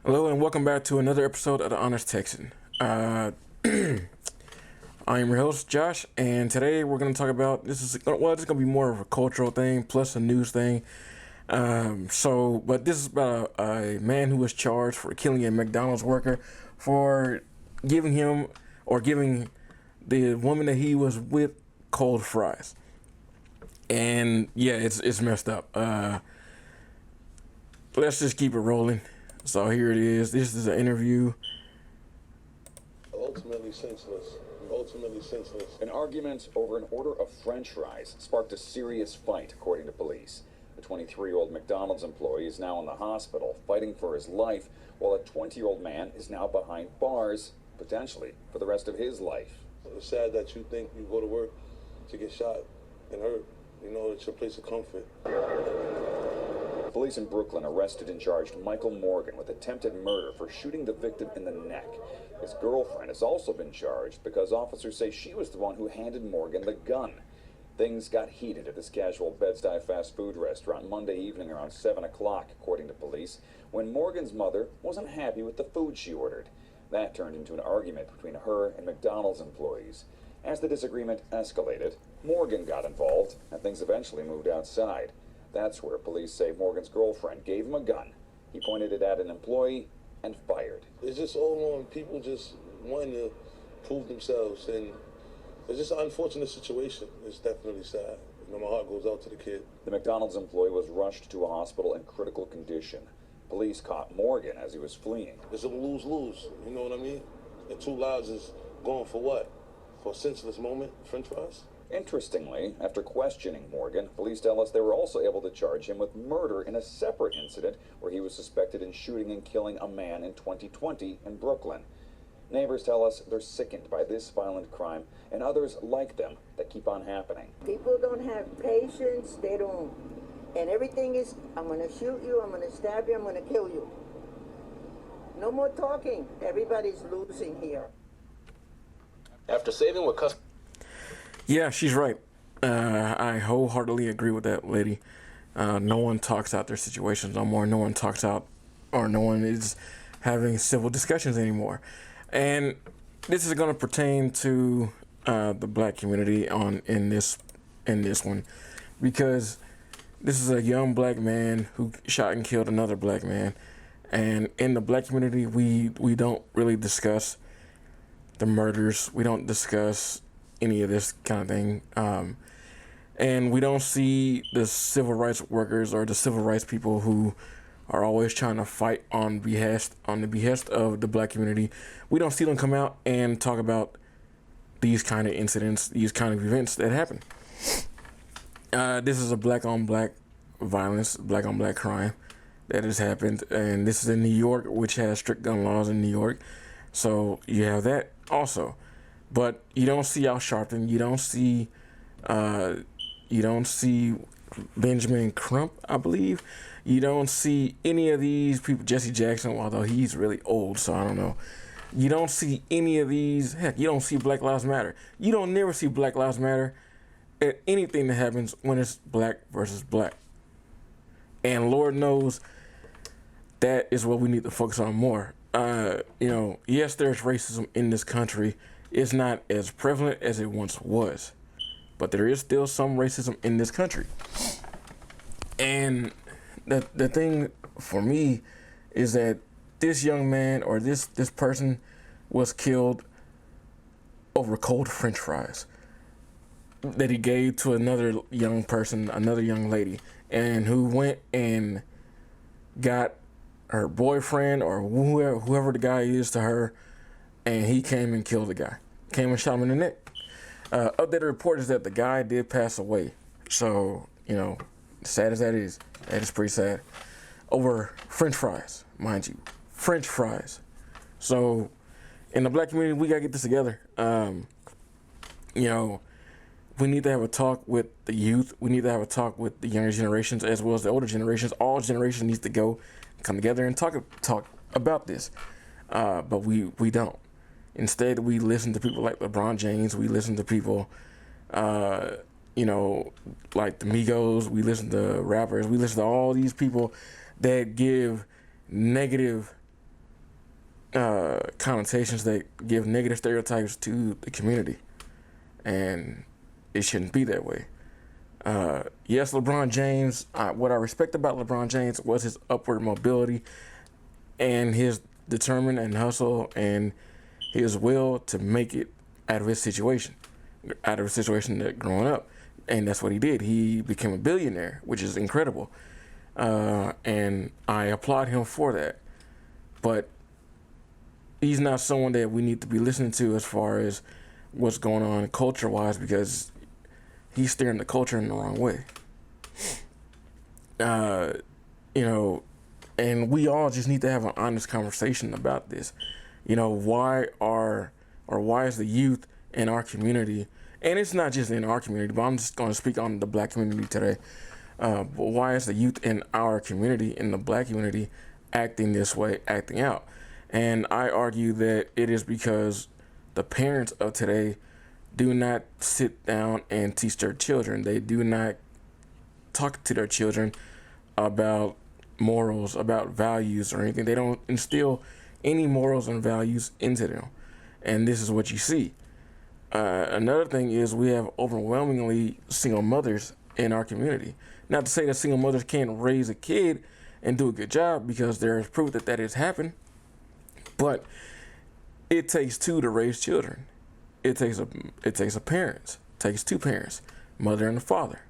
Hello and welcome back to another episode of the Honest Texan. I am your host Josh, and today we're going to talk about it's going to be more of a cultural thing plus a news thing. But this is about a man who was charged for killing a McDonald's worker for giving the woman that he was with cold fries. And yeah, it's messed up. Let's just keep it rolling. So here it is. This is an interview. Ultimately senseless. Ultimately senseless. An argument over an order of French fries sparked a serious fight, according to police. The 23-year-old McDonald's employee is now in the hospital, fighting for his life, while a 20-year-old man is now behind bars, potentially for the rest of his life. It's sad that you think you go to work to get shot and hurt. You know, it's your place of comfort. Police in Brooklyn arrested and charged Michael Morgan with attempted murder for shooting the victim in the neck. His girlfriend has also been charged because officers say she was the one who handed Morgan the gun. Things got heated at this casual Bed-Stuy fast food restaurant Monday evening around 7 o'clock, according to police, when Morgan's mother wasn't happy with the food she ordered. That turned into an argument between her and McDonald's employees. As the disagreement escalated, Morgan got involved, and things eventually moved outside. That's where police say Morgan's girlfriend gave him a gun. He pointed it at an employee and fired. It's just all on people just wanting to prove themselves, and it's just an unfortunate situation. It's definitely sad. You know, my heart goes out to the kid. The McDonald's employee was rushed to a hospital in critical condition. Police caught Morgan as he was fleeing. It's a lose-lose, you know what I mean? And 2 lives is going for what? For a senseless moment, French fries? Interestingly, after questioning Morgan, police tell us they were also able to charge him with murder in a separate incident where he was suspected in shooting and killing a man in 2020 in Brooklyn. Neighbors tell us they're sickened by this violent crime and others like them that keep on happening. People don't have patience, they don't. And everything is, I'm going to shoot you, I'm going to stab you, I'm going to kill you. No more talking. Everybody's losing here. After saving what customers... Yeah, she's right. I wholeheartedly agree with that lady. No one talks out their situations no more. No one talks out, or no one is having civil discussions anymore. And this is going to pertain to the black community in this one, because this is a young black man who shot and killed another black man. And in the black community, we don't really discuss the murders. We don't discuss any of this kind of thing. And we don't see the civil rights workers or the civil rights people who are always trying to fight on the behest of the black community. We don't see them come out and talk about these kind of incidents, these kind of events that happen. This is a black on black violence, black on black crime that has happened, and this is in New York, which has strict gun laws in New York. So you have that also. But you don't see Al Sharpton. You don't see Benjamin Crump, I believe. You don't see any of these people. Jesse Jackson, although he's really old, so I don't know. You don't see any of these. Heck, you don't see Black Lives Matter. You don't never see Black Lives Matter at anything that happens when it's black versus black. And Lord knows that is what we need to focus on more. Yes, there's racism in this country. It's not as prevalent as it once was, but there is still some racism in this country. And the thing for me is that this young man or this person was killed over cold French fries that he gave to another young person, another young lady, and who went and got her boyfriend or whoever the guy is to her, and he came and killed the guy. Came and shot him in the neck. Updated report is that the guy did pass away. So, sad as that is pretty sad. Over French fries, mind you. French fries. So, in the black community, we got to get this together. We need to have a talk with the youth. We need to have a talk with the younger generations as well as the older generations. All generations needs to come together and talk about this. But we don't. Instead, we listen to people like LeBron James. We listen to people, like the Migos. We listen to rappers. We listen to all these people that give negative connotations that give negative stereotypes to the community, and it shouldn't be that way. Yes, LeBron James, what I respect about LeBron James was his upward mobility and his determined and hustle and his will to make it out of his situation that growing up. And that's what he did. He became a billionaire, which is incredible. And I applaud him for that. But he's not someone that we need to be listening to as far as what's going on culture-wise, because he's steering the culture in the wrong way. You know, and we all just need to have an honest conversation about this. You know, why is the youth in our community, and it's not just in our community, but I'm just going to speak on the black community today. But why is the youth in our community, in the black community, acting this way, acting out? And I argue that it is because the parents of today do not sit down and teach their children. They do not talk to their children about morals, about values or anything. They don't instill any morals and values into them. And this is what you see. Another thing is we have overwhelmingly single mothers in our community. Not to say that single mothers can't raise a kid and do a good job, because there is proof that has happened. But it takes two to raise children. It takes a parents. It takes two parents, mother and a father.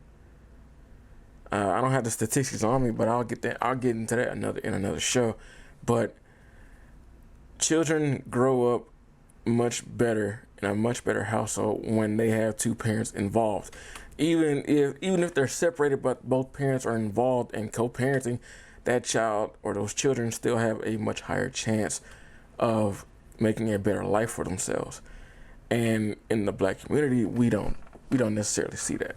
I don't have the statistics on me, but I'll get into that in another show. But children grow up much better in a much better household when they have two parents involved. Even if they're separated, but both parents are involved in co-parenting, that child or those children still have a much higher chance of making a better life for themselves. And in the black community, we don't necessarily see that.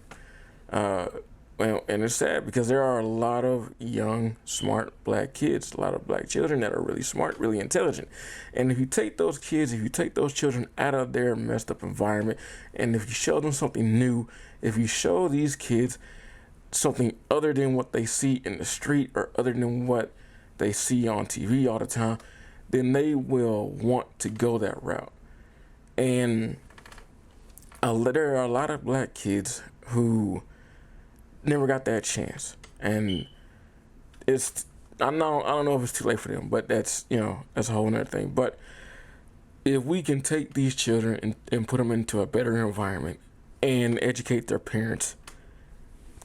Well, and it's sad because there are a lot of young, smart black kids, a lot of black children that are really smart, really intelligent. And if you take those children out of their messed up environment, and if you show them something new, if you show these kids something other than what they see in the street or other than what they see on TV all the time, then they will want to go that route. And there are a lot of black kids who never got that chance, and I don't know if it's too late for them, but that's a whole nother thing. But if we can take these children and put them into a better environment and educate their parents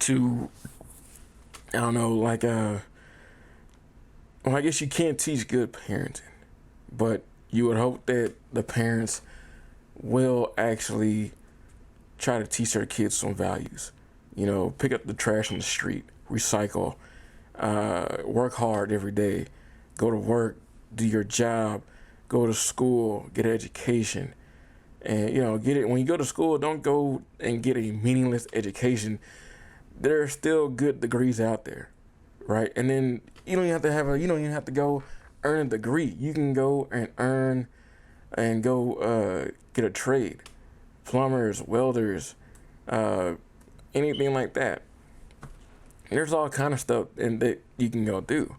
to, well, I guess you can't teach good parenting, but you would hope that the parents will actually try to teach their kids some values. Pick up the trash on the street, recycle, work hard every day, go to work, do your job, go to school, get an education. And, get it. When you go to school, don't go and get a meaningless education. There are still good degrees out there, right? And then you don't even have to go earn a degree. You can go and earn and go get a trade. Plumbers, welders, anything like that. There's all kind of stuff that you can go do.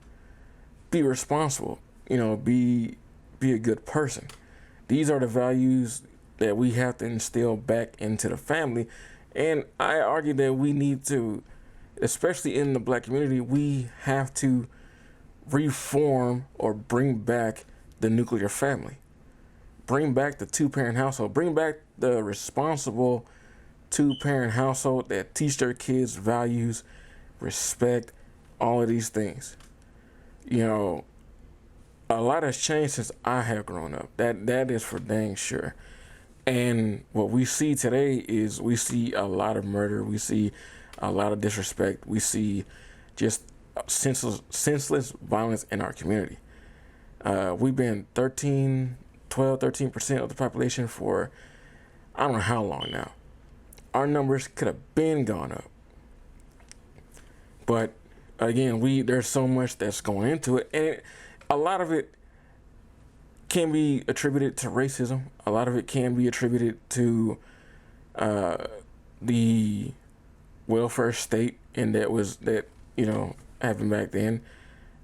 Be responsible, be a good person. These are the values that we have to instill back into the family. And I argue that we need to, especially in the black community, we have to reform or bring back the nuclear family. Bring back the two-parent household. Bring back the responsible two-parent household that teach their kids values, respect, all of these things. A lot has changed since I have grown up. That is for dang sure. And what we see today is we see a lot of murder. We see a lot of disrespect. We see just senseless violence in our community. We've been 13% of the population for I don't know how long now. Our numbers could have been gone up. But again, there's so much that's going into it, and a lot of it can be attributed to racism. A lot of it can be attributed to the welfare state, and that happened back then.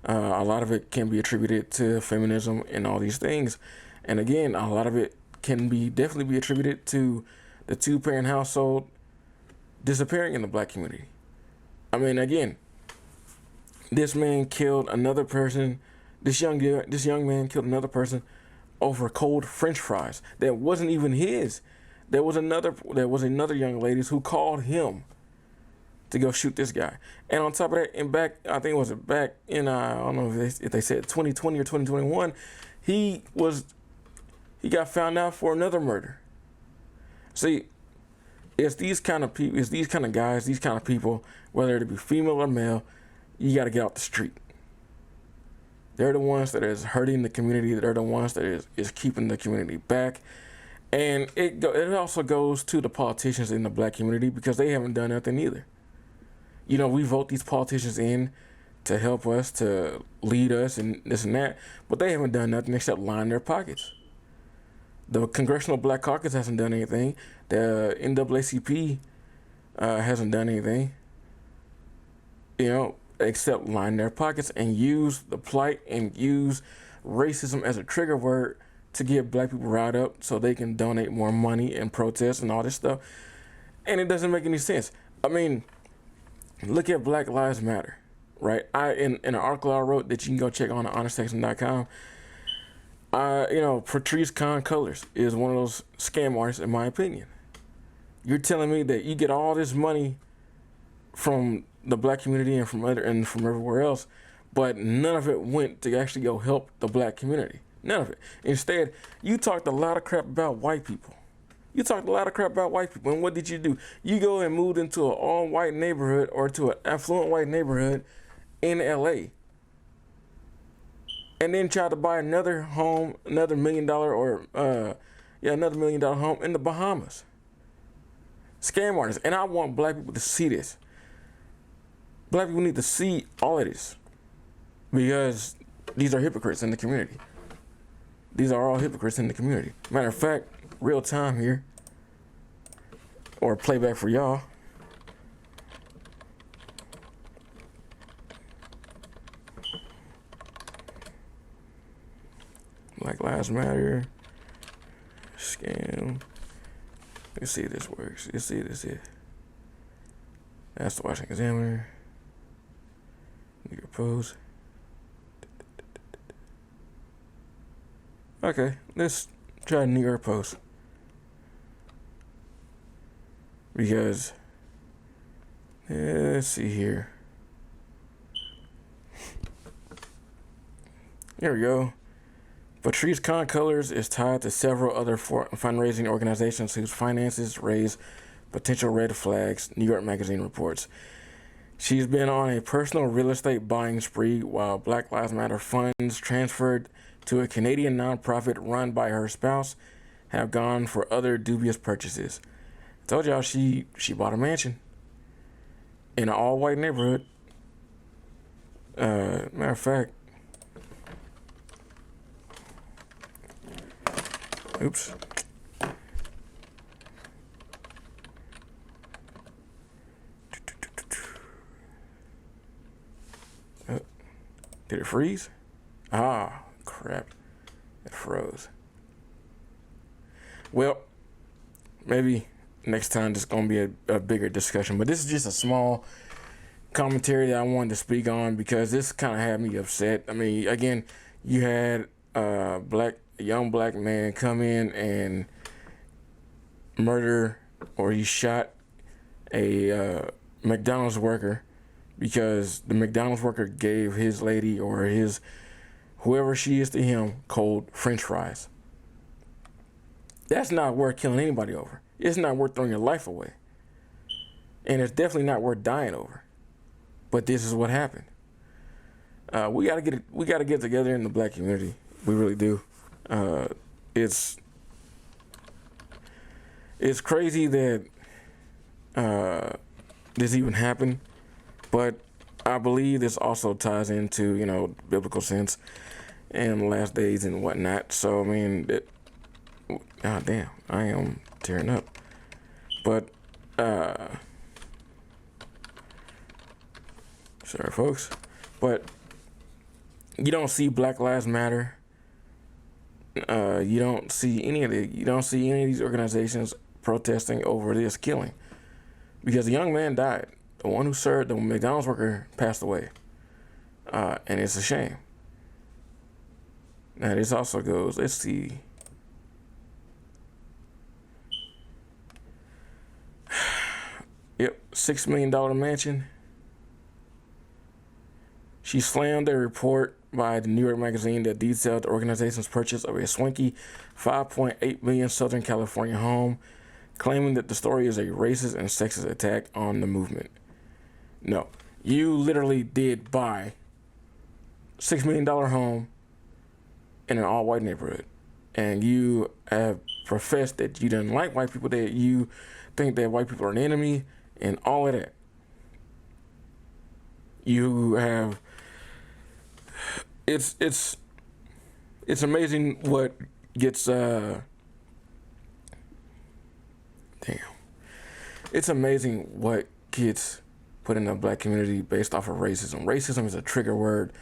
A lot of it can be attributed to feminism and all these things. And again, a lot of it can definitely be attributed to the two-parent household disappearing in the black community. I mean, again, this man killed another person. This young man killed another person over cold French fries that wasn't even his. There was another young lady who called him to go shoot this guy. And on top of that, I don't know if they said 2020 or 2021, he got found out for another murder. See, it's these kind of people, it's these kind of guys, these kind of people, whether it be female or male, you got to get out the street. They're the ones that is hurting the community. They're the ones that is keeping the community back. And it also goes to the politicians in the black community because they haven't done nothing either. You know, we vote these politicians in to help us, to lead us and this and that, but they haven't done nothing except line their pockets. The Congressional Black Caucus hasn't done anything. The NAACP hasn't done anything, you know, except line their pockets and use the plight and use racism as a trigger word to get black people riled up so they can donate more money and protest and all this stuff. And it doesn't make any sense. I mean, look at Black Lives Matter, right? In an article I wrote that you can go check on at honestexan.com, Patrice Khan Colors is one of those scam artists, in my opinion. You're telling me that you get all this money from the black community and from everywhere else, but none of it went to actually go help the black community. None of it. Instead, you talked a lot of crap about white people. And what did you do? You go and moved into an all-white neighborhood or to an affluent white neighborhood in LA. And then tried to buy another home, another $1 million home in the Bahamas. Scam artists. And I want black people to see this. Black people need to see all of this because these are hypocrites in the community. These are all hypocrites in the community. Matter of fact, real time here, or playback for y'all. Black Lives Matter, scam. Let's see if this works. Let's see this here. That's the Washington Examiner. New York Post. Okay, let's try New York Post. Because, let's see here. Here we go. Patrice Khan Colors is tied to several other fundraising organizations whose finances raise potential red flags, New York Magazine reports. She's been on a personal real estate buying spree while Black Lives Matter funds transferred to a Canadian nonprofit run by her spouse have gone for other dubious purchases. I told y'all she bought a mansion in an all-white neighborhood. Matter of fact, oops. Did it freeze? Ah, crap. It froze. Well, maybe next time there's going to be a bigger discussion. But this is just a small commentary that I wanted to speak on because this kind of had me upset. I mean, again, you had a young black man come in and murder, or he shot a McDonald's worker because the McDonald's worker gave his lady or his whoever she is to him cold French fries. That's not worth killing anybody over. It's not worth throwing your life away. And it's definitely not worth dying over. But this is what happened. We gotta get together in the black community. We really do. It's crazy that this even happened, but I believe this also ties into, biblical sense and last days and whatnot. So, I mean, God damn, I am tearing up. But, sorry, folks. But You don't see Black Lives Matter. You don't see any of these organizations protesting over this killing, because a young man died. The one who served, the McDonald's worker, passed away, and it's a shame. Now this also goes. Let's see. Yep, $6 million mansion. She slammed a report by the New York Magazine that detailed the organization's purchase of a swanky $5.8 million Southern California home, claiming that the story is a racist and sexist attack on the movement. No, you literally did buy a $6 million home in an all-white neighborhood, and you have professed that you didn't like white people, that you think that white people are an enemy, and all of that. You have. It's amazing what gets damn. It's amazing what gets put in the black community based off of racism. Racism is a trigger word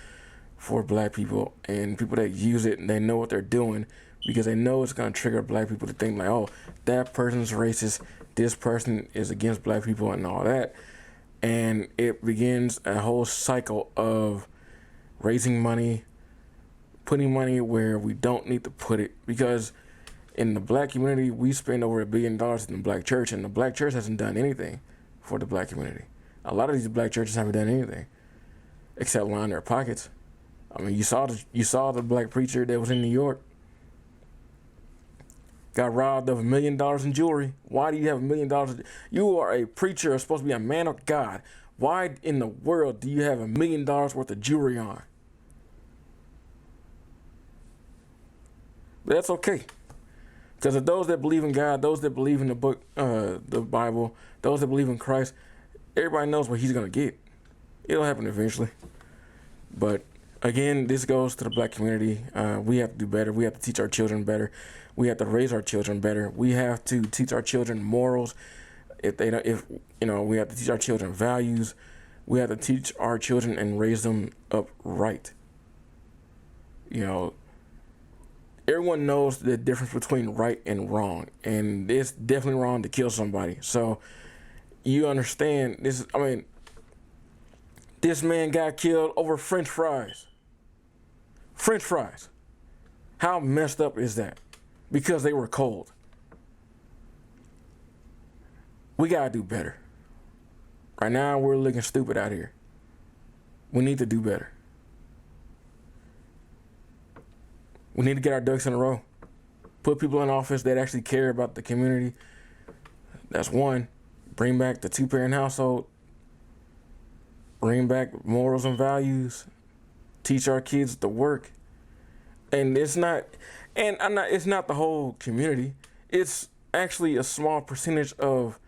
for black people, and people that use it, and they know what they're doing because they know it's gonna trigger black people to think like, oh, that person's racist, this person is against black people and all that. And it begins a whole cycle of raising money, putting money where we don't need to put it, because in the black community, we spend over $1 billion in the black church, and the black church hasn't done anything for the black community. A lot of these black churches haven't done anything except line their pockets. I mean, you saw the black preacher that was in New York got robbed of $1 million in jewelry. Why do you have $1 million? You are a preacher, supposed to be a man of God. Why in the world do you have $1 million worth of jewelry on? But that's okay, because of those that believe in God, those that believe in the book, the Bible, those that believe in Christ, everybody knows what he's gonna get. It'll happen eventually. But again, this goes to the black community. We have to do better. We have to teach our children better. We have to raise our children better. We have to teach our children morals. We have to teach our children values. We have to teach our children and raise them up right. Everyone knows the difference between right and wrong, and it's definitely wrong to kill somebody. So you understand this. I mean, this man got killed over French fries. French fries. How messed up is that? Because they were cold. We gotta do better. Right now, we're looking stupid out here. We need to do better. We need to get our ducks in a row. Put people in office that actually care about the community. That's one. Bring back the two-parent household. Bring back morals and values. Teach our kids to work. And it's not the whole community. It's actually a small percentage of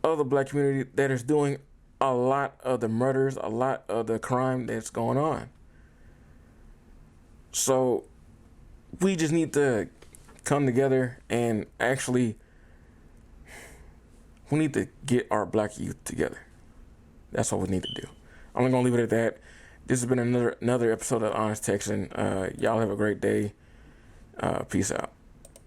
the black community that is doing a lot of the murders, a lot of the crime that's going on. So we just need to come together and actually, we need to get our black youth together. That's what we need to do. I'm going to leave it at that. This has been another episode of Honest Texan. Y'all have a great day. Peace out.